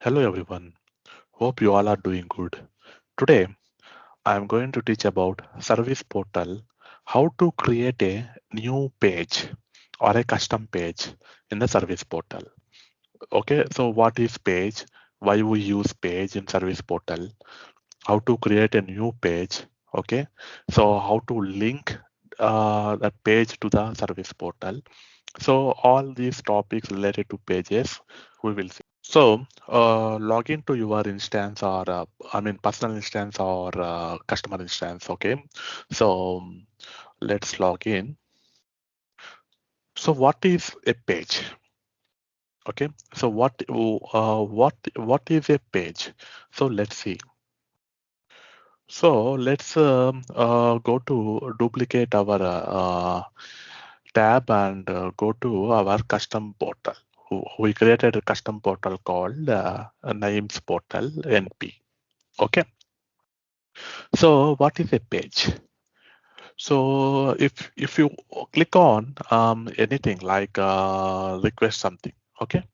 Hello everyone, hope you all are doing good. Today I am going to teach about Service Portal, how to create a new page or a custom page in the Service Portal. Okay, so what is page? Why we use page in Service Portal? How to create a new page? Okay, so how to link that page to the Service Portal. So all these topics related to pages we will see. So log into your instance or personal instance or customer instance. Okay. So let's log in. So what is a page? Okay. So what is a page? So let's see. So let's go to duplicate our tab and go to our custom portal. We created a custom portal called names portal NP. Okay. So what is a page? So if you click on anything like request something, okay.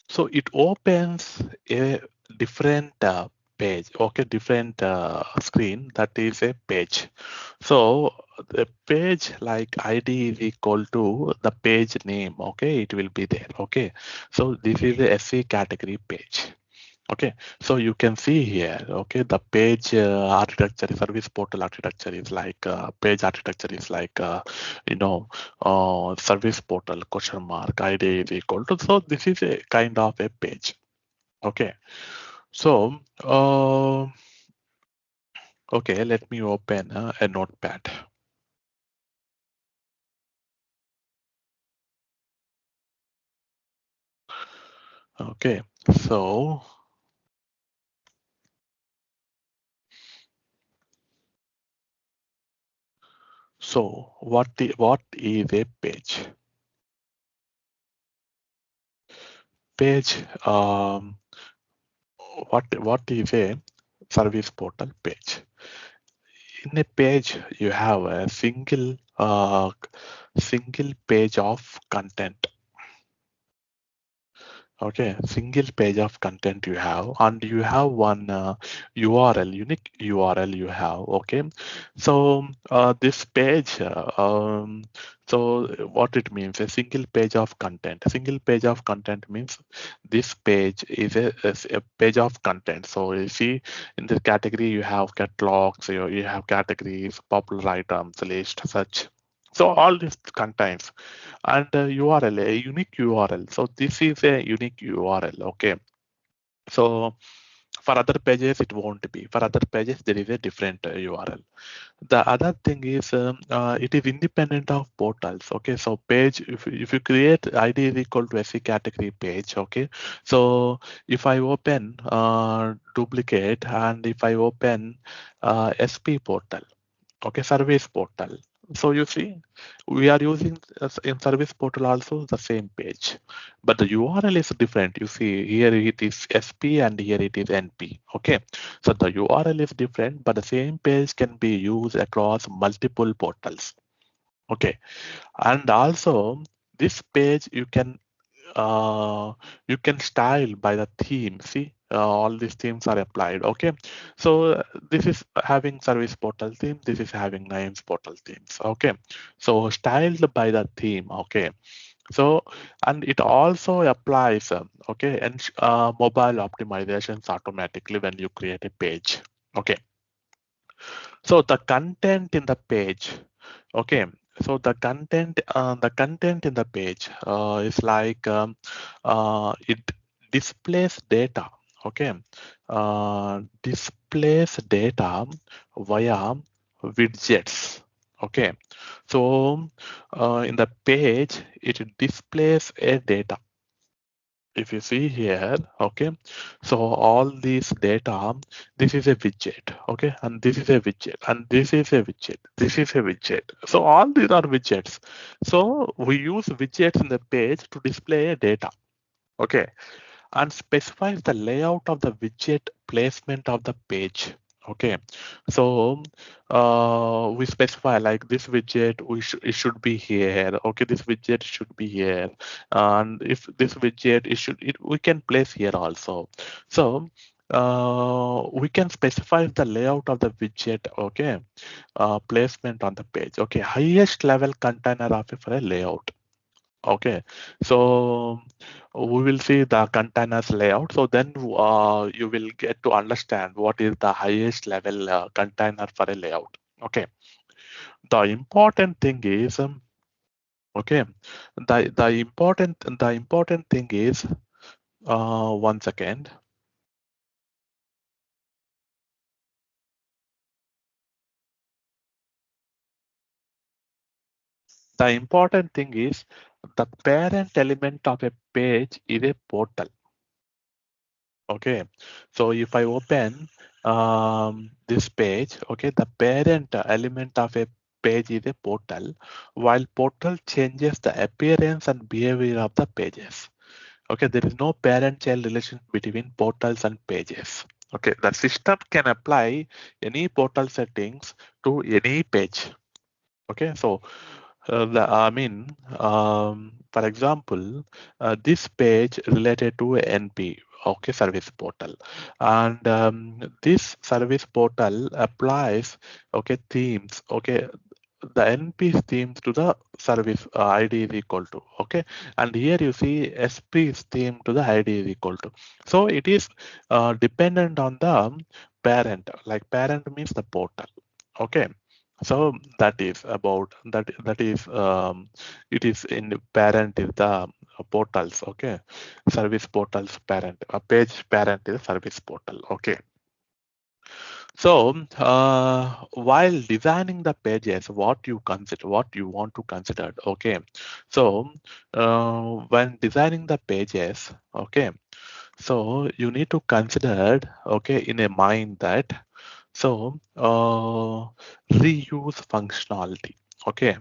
So it opens a different page, okay, different screen that is a page. So the page like ID is equal to the page name, okay, it will be there, okay. So this is a SE category page. Okay, so you can see here, okay, the page architecture, service portal architecture is like page architecture is like, service portal question mark ID is equal to. So this is a kind of a page. Okay, so okay, let me open a notepad. Okay, so what is a page? Page what is a service portal page? In a page, you have a single page of content. Okay, single page of content you have, and you have one URL, unique URL you have. Okay, so this page, so what it means, a single page of content. A single page of content means this page is a page of content. So you see, in this category you have catalogs, you have categories, popular items, list, such. So all this contains and URL, a unique URL. So this is a unique URL. Okay. So for other pages, it won't be. For other pages, there is a different URL. The other thing is it is independent of portals. Okay. So page, if you create ID is equal to SE category page. Okay. So if I open duplicate and if I open SP portal, okay, service portal. So you see, we are using in service portal also the same page, but the URL is different. You see here it is SP and here it is NP. Okay, so the URL is different, but the same page can be used across multiple portals. Okay, and also this page you can style by the theme. See, all these themes are applied. Okay, so this is having service portal theme, this is having names portal themes. Okay, so styled by the theme. Okay, so and it also applies okay, and mobile optimizations automatically when you create a page. Okay, so the content in the page, okay, so the content in the page is like it displays data. Okay, displays data via widgets. Okay, so in the page it displays a data. If you see here, okay, so all these data, this is a widget, okay, and this is a widget, and this is a widget, this is a widget. So all these are widgets. So we use widgets in the page to display data, okay, and specifies the layout of the widget placement of the page. Okay, so we specify like this widget it should be here. Okay, this widget should be here, and if this widget we can place here also. So we can specify the layout of the widget. Okay, placement on the page. Okay, highest level container of for a layout. Okay, so we will see the containers layout. So then you will get to understand what is the highest level container for a layout. Okay, the important thing is okay, the important thing is one second. The important thing is the parent element of a page is a portal. Okay, so if I open this page, okay, the parent element of a page is a portal, while portal changes the appearance and behavior of the pages. Okay, there is no parent-child relation between portals and pages. Okay, the system can apply any portal settings to any page. Okay, so for example, this page related to NP, okay, service portal, and this service portal applies, okay, themes, okay, the NP themes to the service ID is equal to, okay, and here you see SP's theme to the ID is equal to. So it is dependent on the parent, like parent means the portal, okay. So that is about that. That is it is in parent is the portals. Okay, service portals parent. A page parent is service portal. Okay. So while designing the pages, what you consider, what you want to consider. Okay. So when designing the pages, okay. So you need to consider, okay, in a mind that so reuse functionality. Okay,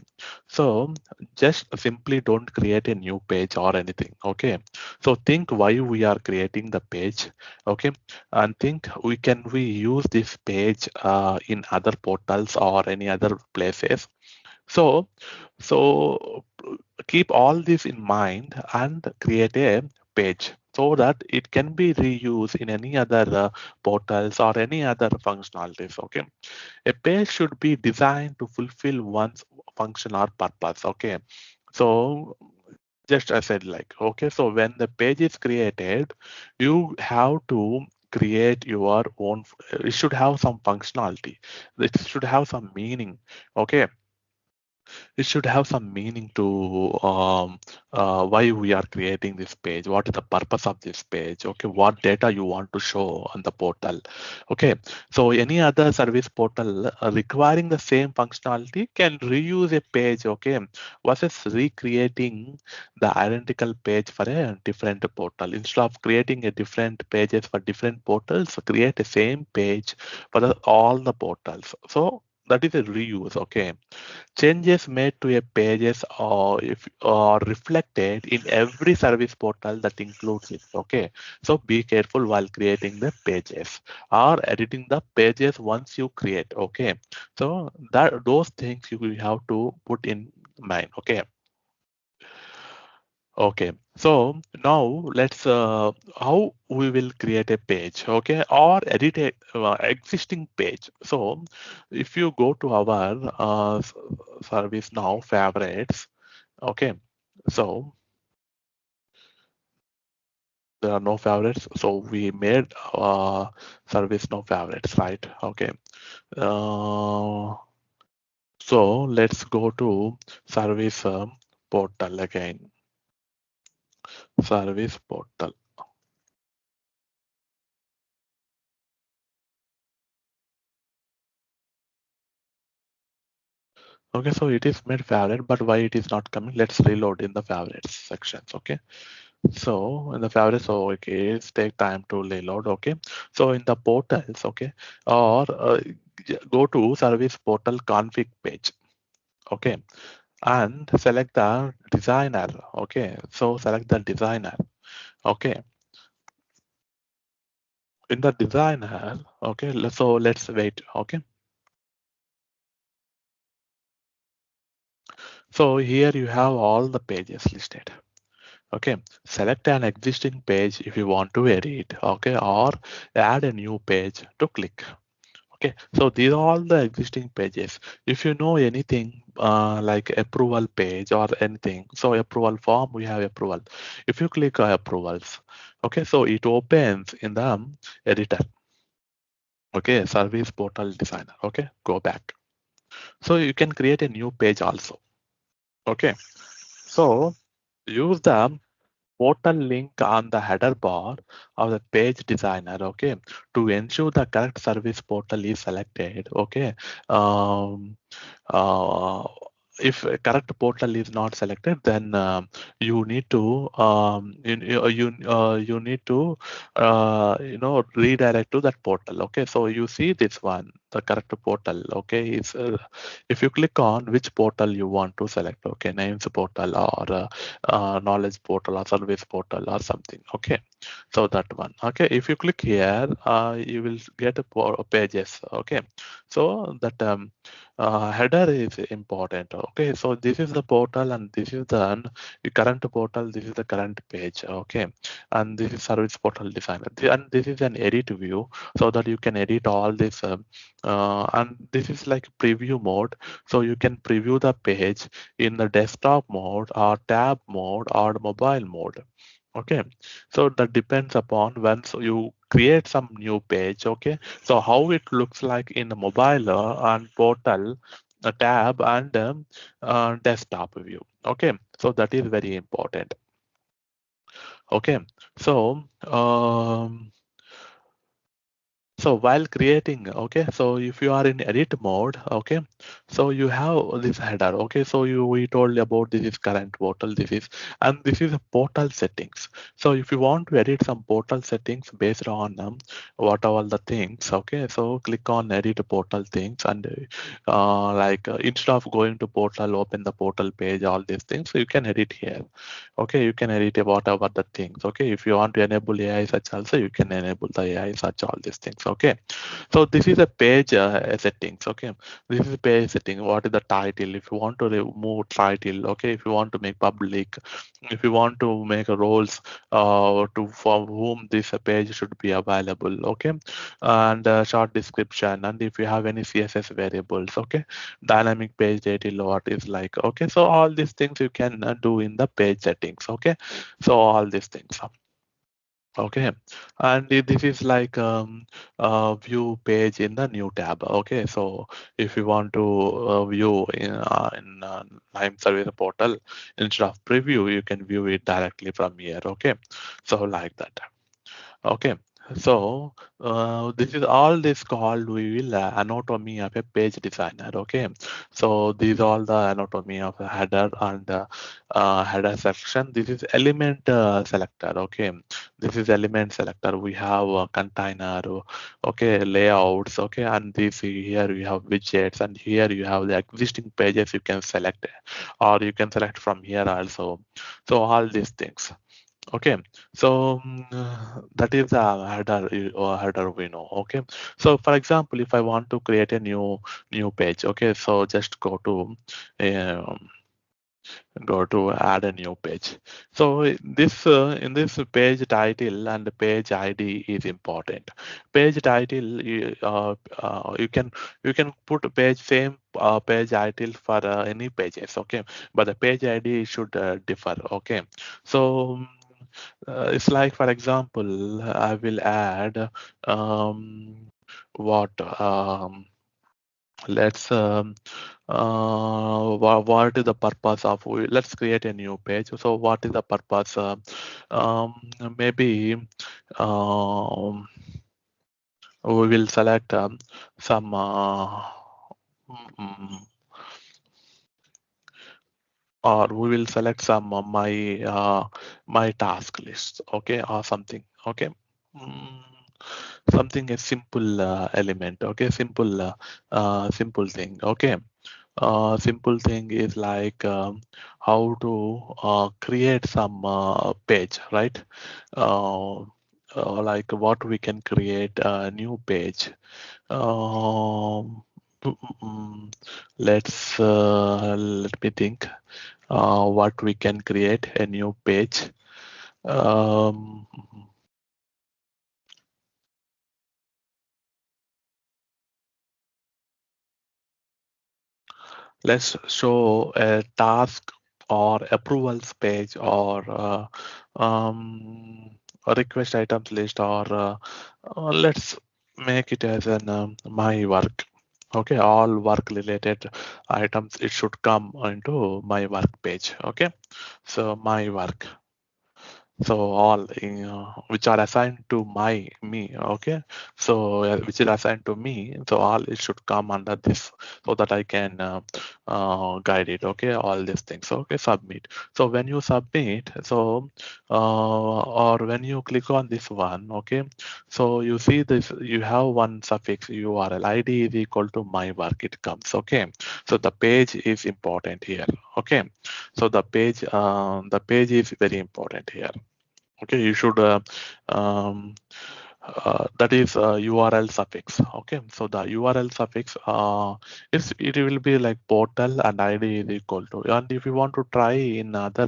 so just simply don't create a new page or anything. Okay, so think why we are creating the page. Okay, and think we use this page in other portals or any other places. So keep all this in mind and create a page so that it can be reused in any other portals or any other functionalities. Okay, a page should be designed to fulfill one's function or purpose. Okay, so just I said like, okay, so when the page is created, you have to create your own. It should have some functionality. It should have some meaning. Okay, it should have some meaning to why we are creating this page. What is the purpose of this page? Okay, what data you want to show on the portal? Okay, so any other service portal requiring the same functionality can reuse a page. Okay, versus recreating the identical page for a different portal. Instead of creating a different pages for different portals, create a same page for all the portals. So that is a reuse. Okay, changes made to a pages or if are reflected in every service portal that includes it. Okay, so be careful while creating the pages or editing the pages once you create. Okay, so that those things you will have to put in mind. Okay. Okay, so now let's how we will create a page, okay, or edit a existing page. So if you go to our ServiceNow favorites, okay, so there are no favorites, so we made ServiceNow favorites, right? Okay, uh, so let's go to service portal again, service portal. Okay, so it is made favorite, but why it is not coming? Let's reload in the favorites sections. Okay, so in the favorites, so okay, it's take time to reload. Okay, so in the portals, okay, or go to service portal config page. Okay, and select the designer. Okay, so select the designer. Okay, in the designer, okay, so let's wait, okay. So here you have all the pages listed. Okay, select an existing page if you want to edit, okay, or add a new page to click. Okay, so these are all the existing pages. If you know anything like approval page or anything, so approval form, we have approval. If you click approvals, okay, so it opens in the editor. Okay, service portal designer. Okay, go back. So you can create a new page also. Okay, so use the portal link on the header bar of the page designer, okay, to ensure the correct service portal is selected, okay. um, uh, if a correct portal is not selected, then you need to you need to redirect to that portal. Okay, so you see this one, the correct portal, okay, is if you click on which portal you want to select, okay, names portal or knowledge portal or service portal or something, okay. So that one, okay, if you click here, you will get pages, okay. So that header is important, okay. So this is the portal and this is the current portal, this is the current page, okay. And this is service portal designer, and this is an edit view, so that you can edit all this and this is like preview mode, so you can preview the page in the desktop mode or tab mode or mobile mode. Okay, so that depends upon when so you create some new page. Okay, so how it looks like in the mobile and portal tab and desktop view. Okay, so that is very important. Okay, so so while creating, okay, so if you are in edit mode, okay, so you have this header, okay, so we told about this is current portal, this is, and this is a portal settings. So if you want to edit some portal settings based on what are all the things, okay, so click on edit portal things and instead of going to portal, open the portal page, all these things, so you can edit here. Okay, you can edit whatever the things. Okay, if you want to enable AI search also, you can enable the AI search, all these things. Okay, so this is a page settings. Okay, this is a page setting. What is the title? If you want to remove title, okay, if you want to make public, if you want to make a roles to for whom this page should be available, okay, and short description, and if you have any CSS variables, okay, dynamic page title, what is like, okay, so all these things you can do in the page settings. Okay, so all these things. Okay, and this is like view page in the new tab. Okay, so if you want to view in Lime Service Portal instead of preview, you can view it directly from here. Okay, so like that. Okay, so this is all this called we will anatomy of a page designer. Okay, so these all the anatomy of a header and header section. This is element selector. Okay, this is element selector. We have a container. Okay, layouts. Okay, and this here we have widgets, and here you have the existing pages you can select, or you can select from here also. So all these things. Okay, so that is the header header we know. Okay, so for example, if I want to create a new page, okay, so just um, go to add a new page. So this in this page title and the page ID is important. Page title you can put a page same page title for any pages. Okay, but the page ID should differ. Okay, so it's like, for example, I will add what let's what is the purpose of let's create a new page. So what is the purpose? Um, Maybe um, we will select some mm, or we will select some of my task list, okay, or something. Okay, mm, something a simple element. Okay, simple thing. Okay, simple thing is like how to create some page, right? uh, like what we can create a new page. Um, let me think. What we can create a new page. Um, let's show a task or approvals page or a request items list, or let's make it as an my work. Okay, all work related items, it should come into my work page. Okay, so my work. So all which are assigned to me. Okay, so which is assigned to me, so all it should come under this, so that I can guide it. Okay, all these things. Okay, submit. So when you submit, so or when you click on this one, okay, so you see this, you have one suffix URL ID is equal to my work, it comes. Okay, so the page is important here. Okay, so the page is very important here. Okay, you should um, that is URL suffix. Okay, so the URL suffix is, it will be like portal and ID is equal to. And if you want to try in other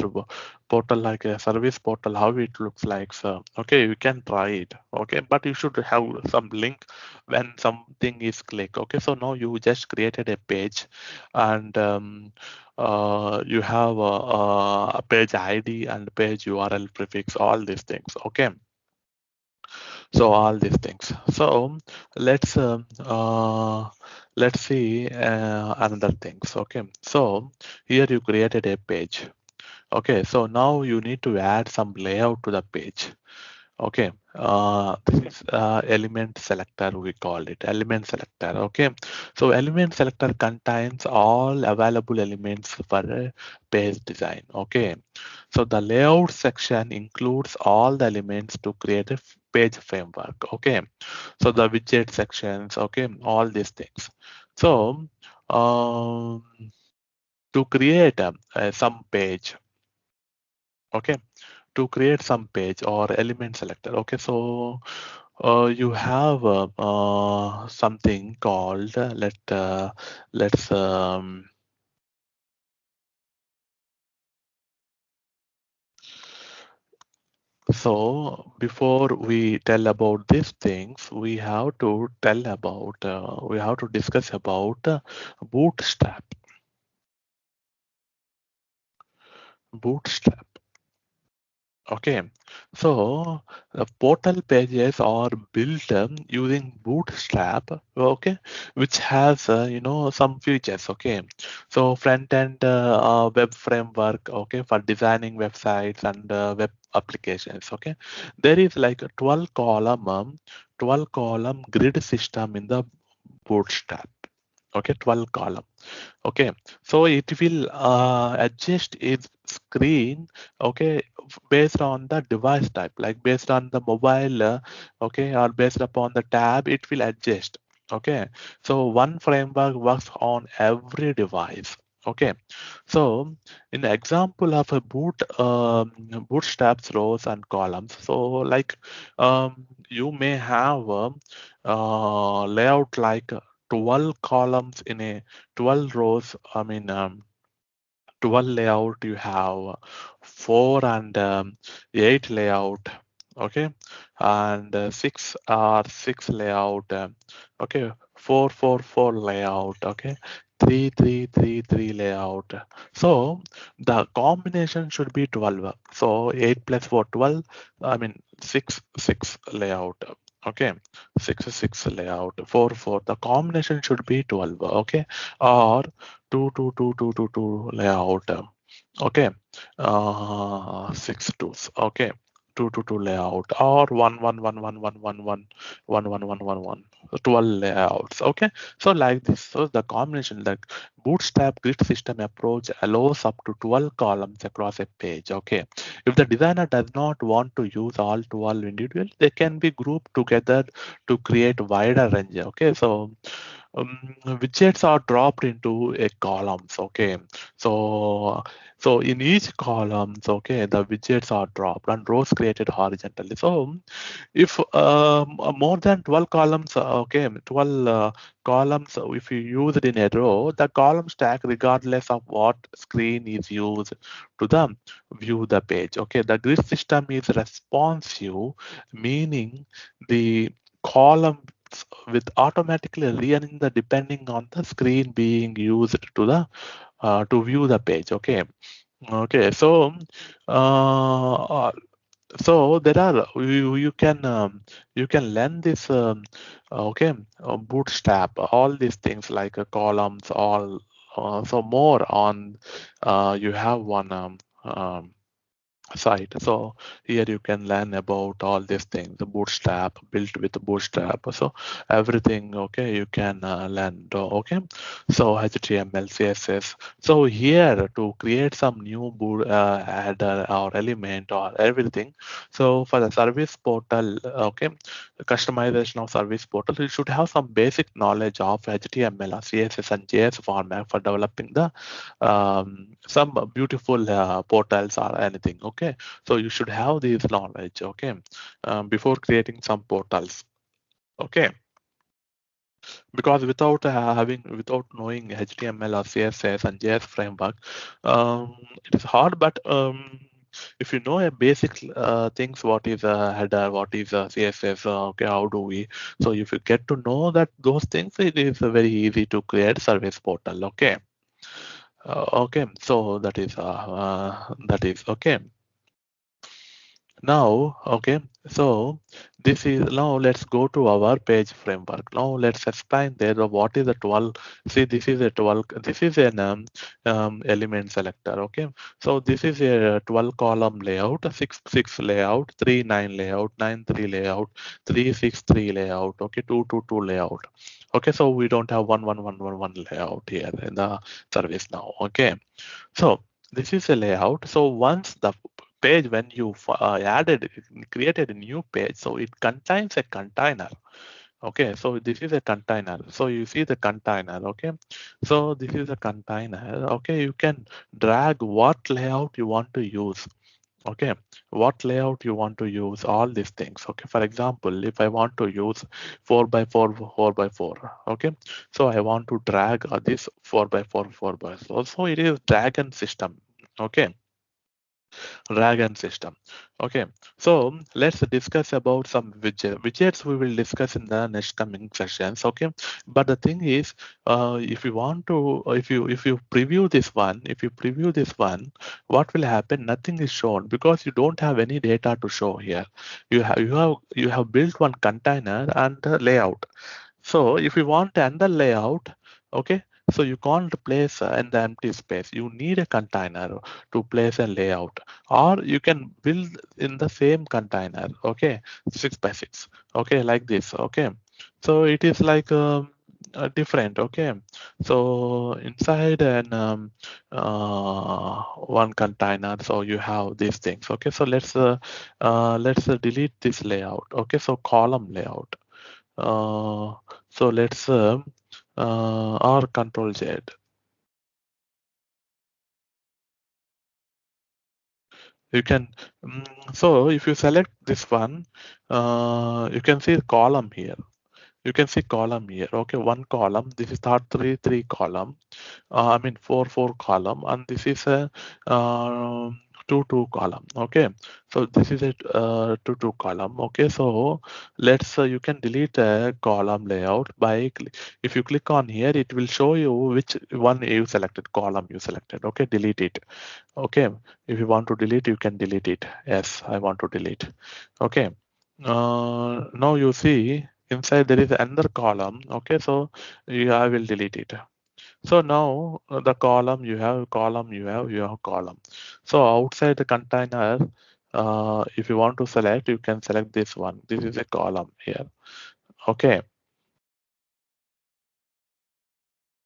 portal like a service portal, how it looks like, so okay, you can try it. Okay, but you should have some link when something is click. Okay, so now you just created a page, and you have a page ID and page URL prefix, all these things. Okay, so all these things. So let's let's see another things. Okay, so here you created a page. Okay, so now you need to add some layout to the page. Okay, this is element selector, we call it element selector. Okay, so element selector contains all available elements for a page design. Okay, so the layout section includes all the elements to create a page framework. Okay, so the widget sections, okay, all these things. So um, to create some page, okay, to create some page or element selector. Okay, so you have something called let's so before we tell about these things, we have to tell about we have to discuss about bootstrap. Bootstrap. Okay, so the portal pages are built using Bootstrap. Okay, which has some features. Okay, so front end web framework. Okay, for designing websites and web applications. Okay, there is like a 12 column grid system in the Bootstrap. Okay, 12 column. Okay, so it will adjust its screen, okay, based on the device type, like based on the mobile, okay, or based upon the tab, it will adjust. Okay, so one framework works on every device. Okay, so in the example of a bootstraps rows and columns, so like you may have a layout like 12 columns in a 12 rows. I mean 12 layout, you have 4 and 8 layout. Okay, and 6 layout. Okay, 4 4 4 layout. Okay, 3 3 3 3 layout. So the combination should be 12. So 8 plus 4 12. I mean 6 6 layout. Okay, 6 6 layout. 4 4. The combination should be 12. Okay, or 2 2 2 2 2 2 layout. Okay, 6 twos. Okay, 2 2 2 layout, or 1 1 1 1 1 1 1 1 1 1 1 12 layouts. Okay, so like this. So the combination, like Bootstrap grid system approach allows up to 12 columns across a page. Okay, if the designer does not want to use all 12 individuals, they can be grouped together to create wider range. Okay, so widgets are dropped into a columns. Okay, so in each columns, okay, the widgets are dropped and rows created horizontally. So if more than 12 columns, okay, 12 columns, if you use it in a row, the column stack regardless of what screen is used to the view the page. Okay, the grid system is responsive, meaning the column with automatically rearranging the depending on the screen being used to the to view the page. Okay, so uh, there are you can learn this okay, bootstrap all these things like columns all so more on you have one site. So here you can learn about all these things, the bootstrap built with bootstrap. So everything, okay, you can learn. Okay, so HTML, CSS. So here to create some new header or element or everything. So for the service portal, okay, customization of service portal, you should have some basic knowledge of HTML or CSS and JS format for developing the some beautiful portals or anything. Okay, so you should have this knowledge, okay, before creating some portals. Okay, because without knowing HTML or CSS and JS framework, it is hard. But if you know a basic things, what is a header, what is a CSS, okay, how do we? So if you get to know that those things, it is very easy to create service portal. Okay. Okay, so that is okay. Now, okay, so this is now let's go to our page framework. Now let's explain there what is a 12. See, this is a 12. This is an element selector. Okay, so this is a 12 column layout, a 6 layout, 3 9 layout, 9 3 layout, 3 6 3 layout. Okay, 2 2 2 layout. Okay, so we don't have 1 1 1 1 1 layout here in the service now. Okay, so this is a layout. So once the page, when you created a new page, so it contains a container. Okay, so this is a container. So you see the container. Okay, so this is a container. Okay, you can drag what layout you want to use. Okay, what layout you want to use, all these things. Okay, for example, if I want to use 4 by 4 4 by 4, okay, so I want to drag this 4 by 4 4 by 4. So it is drag and system. Okay, drag and system. Okay, so let's discuss about some widgets we will discuss in the next coming sessions. Okay, but the thing is, if you want to if you preview this one, what will happen? Nothing is shown because you don't have any data to show here. You have built one container and layout. So if you want another layout, okay, so you can't place in the empty space. You need a container to place a layout, or you can build in the same container. Okay, 6 by 6. Okay, like this. Okay, so it is like different. Okay, so inside an one container, so you have these things. Okay, so let's delete this layout. Okay, so column layout. So let's or Control Z. You can so if you select this one, you can see the column here. You can see column here. Okay, one column. This is third three column. I mean 4 column, and this is a 2 column. Okay, so this is a 2 column. Okay, so let's you can delete a column layout by if you click on here, it will show you which one you selected, column you selected. Okay, delete it. Okay, if you want to delete, you can delete it. Yes, I want to delete. Okay, now you see inside there is another column. Okay, so I will delete it. So now the column you have, you have column. So outside the container, if you want to select, you can select this one. This is a column here. Okay,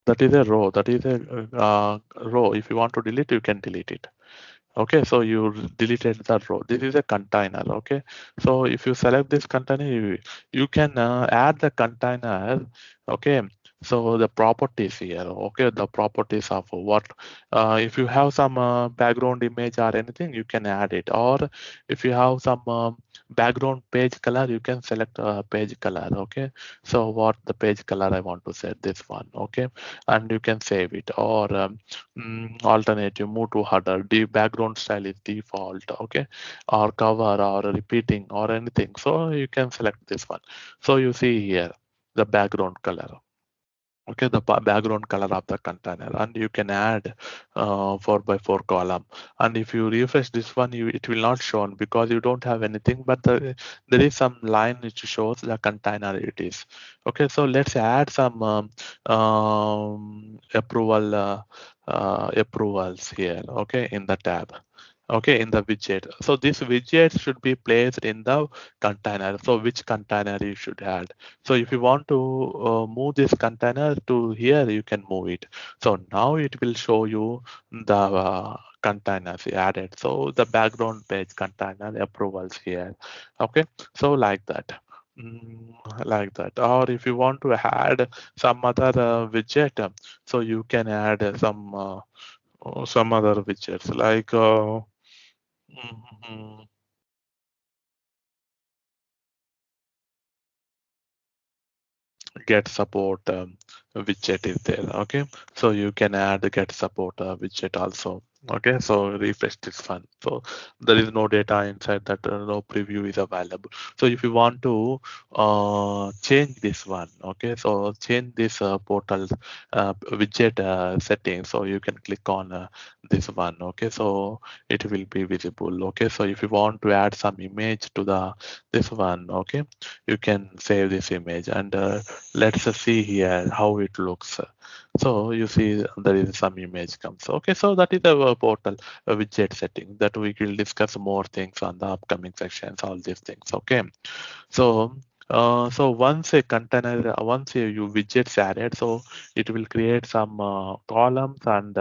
that is a row. That is a row. If you want to delete, you can delete it. Okay, so you deleted the row. This is a container. Okay, so if you select this container, you can add the container. Okay, So the properties here, okay, the properties of what, if you have some background image or anything, you can add it. Or if you have some background page color, you can select page color. Okay, so what the page color I want to set, this one. Okay, and you can save it. Or alternative, move to header, the background style is default. Okay, or cover or repeating or anything, so you can select this one. So you see here the background color. Okay, the background color of the container, and you can add 4 by 4 column. And if you refresh this one, it will not show because you don't have anything, but there is some line which shows the container it is. Okay, so let's add some approvals here. Okay, in the tab. Okay, in the widget. So this widget should be placed in the container. So which container you should add? So if you want to move this container to here, you can move it. So now it will show you the containers added. So the background page container approvals here. Okay, so like that. Like that. Or if you want to add some other widget, so you can add some other widgets like mhm, get support widget is there. Okay, so you can add the get support widget also. Okay, so refresh this one. So there is no data inside that, no preview is available. So if you want to change this one, okay, so change this portal widget setting, so you can click on this one. Okay, so it will be visible. Okay, so if you want to add some image to the this one, okay, you can save this image. And let's see here how it looks. So you see there is some image comes. Okay, so that is our portal widget setting that we will discuss more things on the upcoming sections, all these things. Okay, so so once a container, once you widgets added, so it will create some columns. And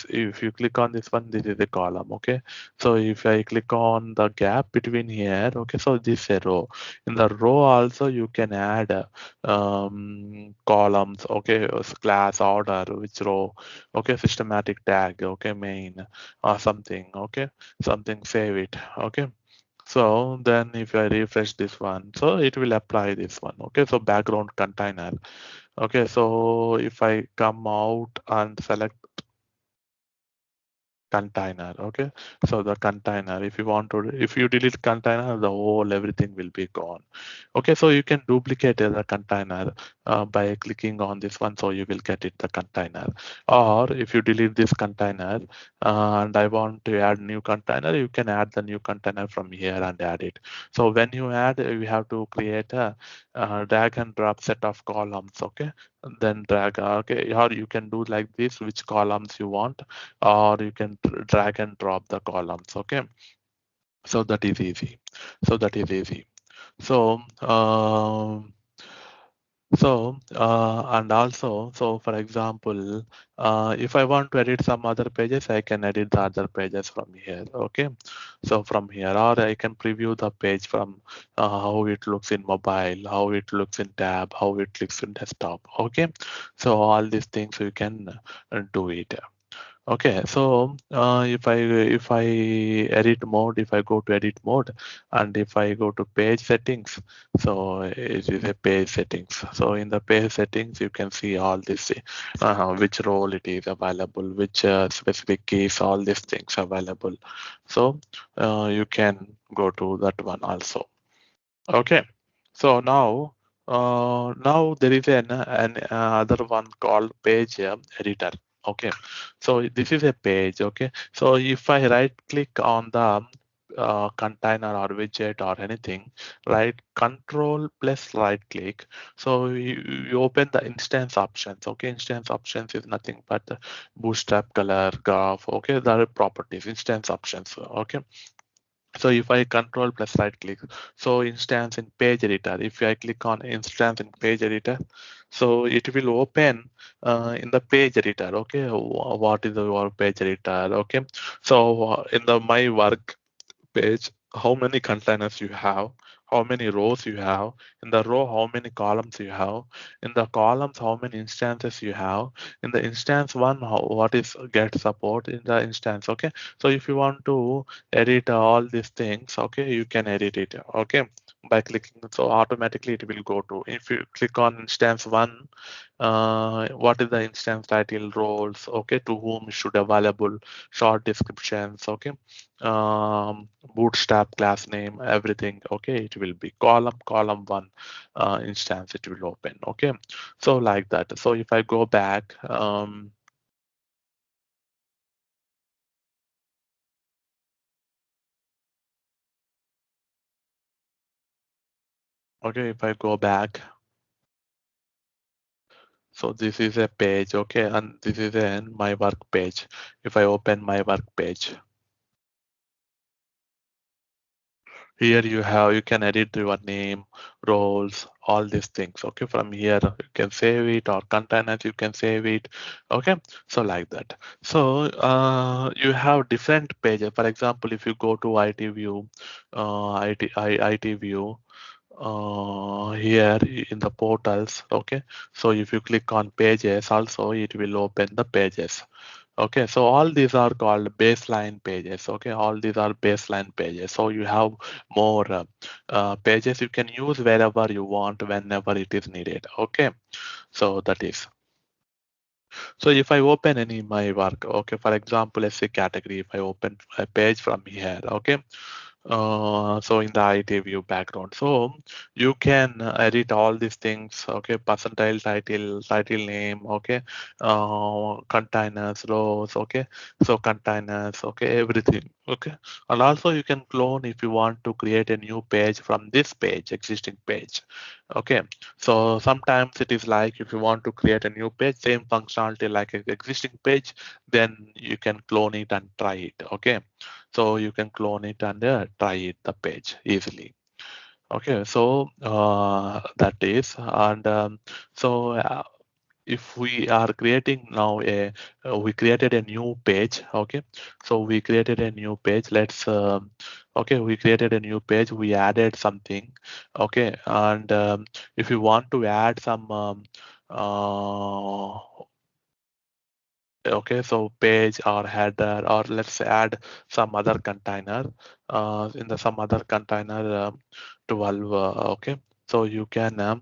if you click on this one, this is a column. Okay, so if I click on the gap between here, okay, so this is a row. In the row also you can add columns. Okay, class, order, which row. Okay, systematic tag. Okay, main or something. Okay, something, save it. Okay, so then if I refresh this one, so it will apply this one. Okay, so background container. Okay, so if I come out and select container. Okay, so the container, if you want to, if you delete container, the whole everything will be gone. Okay, so you can duplicate the container by clicking on this one, so you will get it the container. Or if you delete this container and I want to add new container, you can add the new container from here and add it. So when you add, you have to create a drag and drop set of columns. Okay, then drag. Okay, or you can do like this, which columns you want, or you can drag and drop the columns. Okay, so that is easy. So that is easy. So and also, so for example, if I want to edit some other pages, I can edit the other pages from here. Okay, so from here, or I can preview the page from how it looks in mobile, how it looks in tab, how it looks in desktop. Okay, so all these things you can do it. Okay, so if I edit mode, if I go to edit mode, and if I go to page settings, so it is a page settings. So in the page settings, you can see all this, which role it is available, which specific keys, all these things available. So you can go to that one also. Okay, so now there is an other one called page editor. Okay, so this is a page. Okay, so if I right click on the container or widget or anything, right, control plus right click, so you open the instance options. Okay, instance options is nothing but the bootstrap, color, graph. Okay, the properties, instance options. Okay, so if I control plus right click, so instance in page editor, if I click on instance in page editor, so it will open in the page editor. Okay, what is your page editor? Okay, so in the my work page, how many containers you have, how many rows you have, in the row, how many columns you have, in the columns, how many instances you have, in the instance one, what is get support in the instance. Okay, so if you want to edit all these things, okay, you can edit it. Okay, by clicking, so automatically it will go to, if you click on instance one, what is the instance title, roles, okay, to whom should available, short descriptions, okay, Bootstrap class name, everything. Okay, it will be column one instance. It will open. Okay, so like that. So if I go back, okay, if I go back, so this is a page. Okay, and this is my work page. If I open my work page. Here you can edit your name, roles, all these things. Okay, from here you can save it, or containers you can save it. Okay, so like that. So you have different pages. For example, if you go to IT view, IT view, here in the portals. Okay, so if you click on pages, also it will open the pages. Okay, so all these are called baseline pages. Okay, all these are baseline pages. So you have more pages you can use wherever you want, whenever it is needed. Okay, so that is. So if I open any my work, okay, for example, let's say category, if I open a page from here, okay, so in the IT view background, so you can edit all these things. Okay, percentile title name. Okay, containers, rows. Okay, so containers. Okay, everything. Okay, and also you can clone if you want to create a new page from this page, existing page. Okay, so sometimes it is like if you want to create a new page, same functionality like an existing page, then you can clone it and try it. Okay, so you can clone it and try it the page easily. Okay, so that is, and so if we are creating now we created a new page. Okay, so we created a new page. Let's okay, we created a new page. We added something. Okay, and if you want to add some okay, so page or header, or let's add some other container in the some other container 12. Okay, so you can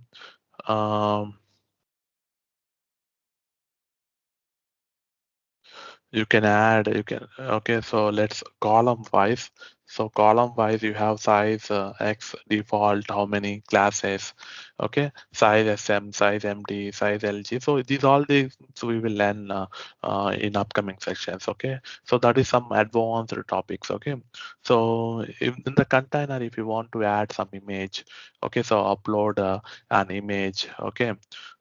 um, you can add, you can, okay, so let's column wise. So column wise you have size X default, how many classes, okay, size SM, size MD, size LG. So these all these we will learn in upcoming sections. Okay, so that is some advanced topics. Okay, so in the container, if you want to add some image, okay, so upload an image. Okay,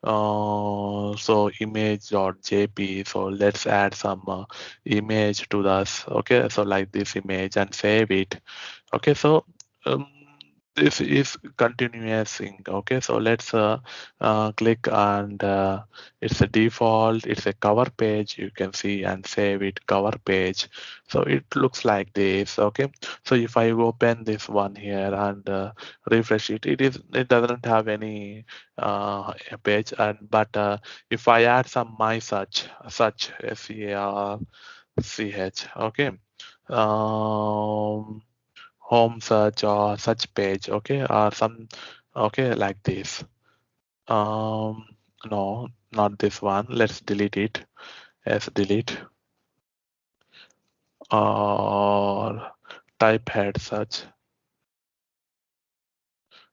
so image.jp. So let's add some image to this. Okay, so like this image and save it. Okay, so um, this is continuous thing. Okay, so let's click, and it's a default, it's a cover page, you can see, and save it, cover page. So it looks like this. Okay, so if I open this one here and refresh it, it doesn't have any page. And but if I add some my search SERCH, okay, um home search or search page, okay, or some, okay, like this. um no, not this one, let's delete it. Yes, delete, or type head search,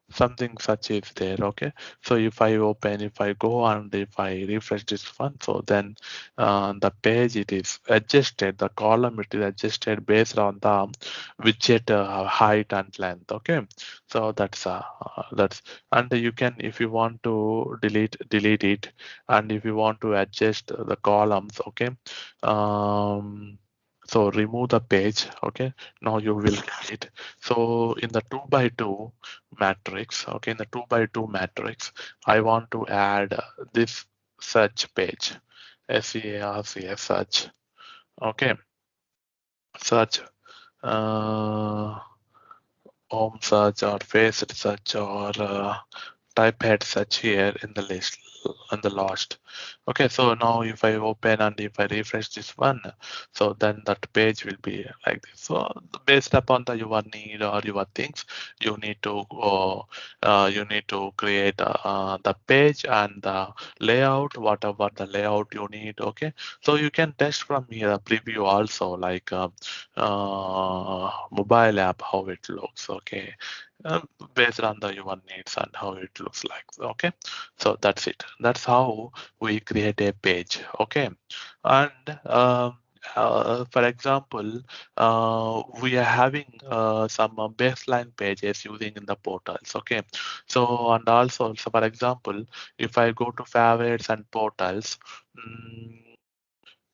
something such is there. Okay, so if I open, if I go and if I refresh this one, so then the page, it is adjusted, the column it is adjusted based on the widget height and length. Okay, so that's, and you can, if you want to delete it, and if you want to adjust the columns. Okay, so remove the page. Okay, now you will get it. So in the 2 by 2 matrix, okay, in the 2 by 2 matrix, I want to add this search page, SERCS search. Okay, search. Uh, home search or face search or type head search here in the list in the last. Okay, so now if I open and if I refresh this one, so then that page will be like this. So based upon the your need or your things, you need to create the page and the layout, whatever the layout you need. Okay, so you can test from here preview also, like mobile app how it looks. Okay, based on the your needs and how it looks like. Okay, so that's it. That's how we create a page. Okay, and for example, we are having some baseline pages using in the portals. Okay, so and also, so for example, if I go to favorites and portals,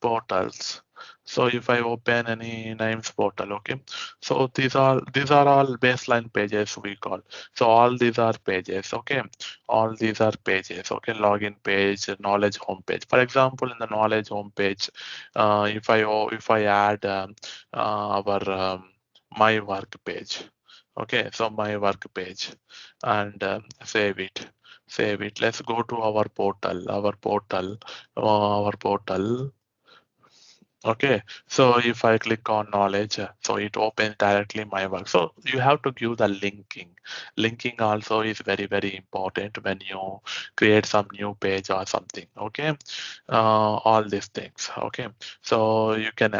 portals. So if I open any names portal, okay. So these are all baseline pages we call. So all these are pages, okay. All these are pages, okay. Login page, knowledge homepage. For example, in the knowledge homepage, if I add our my work page, okay. So my work page, and save it. Save it. Let's go to our portal. Our portal. Okay, so if I click on knowledge, so it opens directly my work. So you have to give the linking. Linking also is very, very important when you create some new page or something. Okay, all these things. Okay, so you can,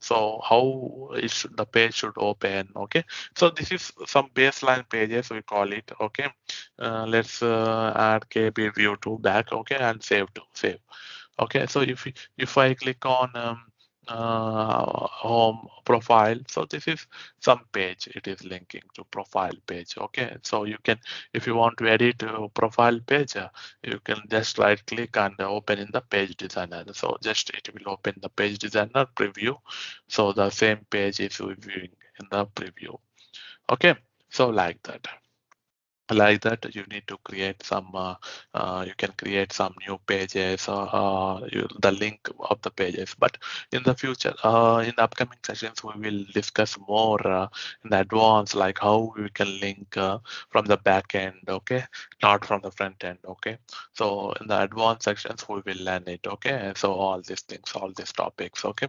so how the page should open. Okay, so this is some baseline pages we call it. Okay, let's add KB view to back. Okay, and save to save. Okay, so if I click on home profile, so this is some page, it is linking to profile page. Okay, so you can, if you want to edit profile page, you can just right click and open in the page designer. So just it will open the page designer preview. So the same page is reviewing in the preview. Okay, so like that. Like that, you need to create some you can create some new pages, the link of the pages. But in the future, in the upcoming sessions, we will discuss more in the advance, like how we can link from the back end, okay, not from the front end. Okay, so in the advanced sections we will learn it. Okay, so all these things, all these topics. Okay,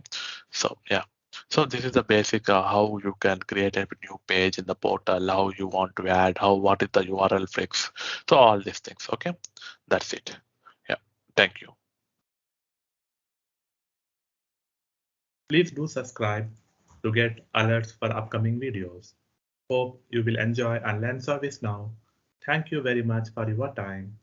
so yeah. So this is the basic how you can create a new page in the portal, how you want to add, how what is the URL fix. So all these things. Okay, that's it. Yeah, thank you. Please do subscribe to get alerts for upcoming videos. Hope you will enjoy and learn ServiceNow. Thank you very much for your time.